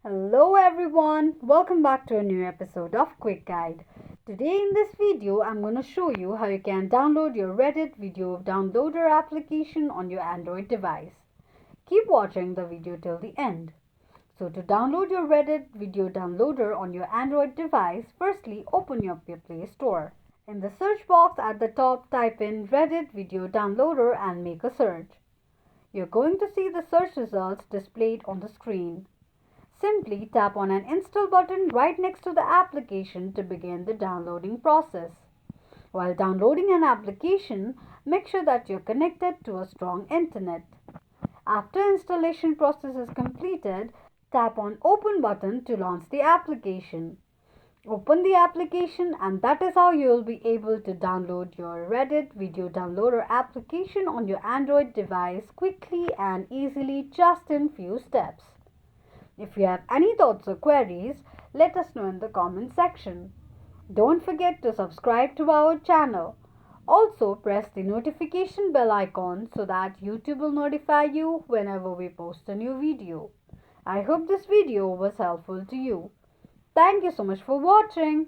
Hello everyone, welcome back to a new episode of Quick Guide. Today in this video, I'm going to show you how you can download your Reddit video downloader application on your Android device. Keep watching the video till the end. So to download your Reddit video downloader on your Android device, firstly open up your Play Store. In the search box at the top, type in Reddit video downloader and make a search. You're going to see the search results displayed on the screen. Simply tap on an install button right next to the application to begin the downloading process. While downloading an application, make sure that you're connected to a strong internet. After installation process is completed, tap on open button to launch the application. Open the application and that is how you will be able to download your Reddit video downloader application on your Android device quickly and easily just in few steps. If you have any thoughts or queries, let us know in the comment section. Don't forget to subscribe to our channel. Also, press the notification bell icon so that YouTube will notify you whenever we post a new video. I hope this video was helpful to you. Thank you so much for watching.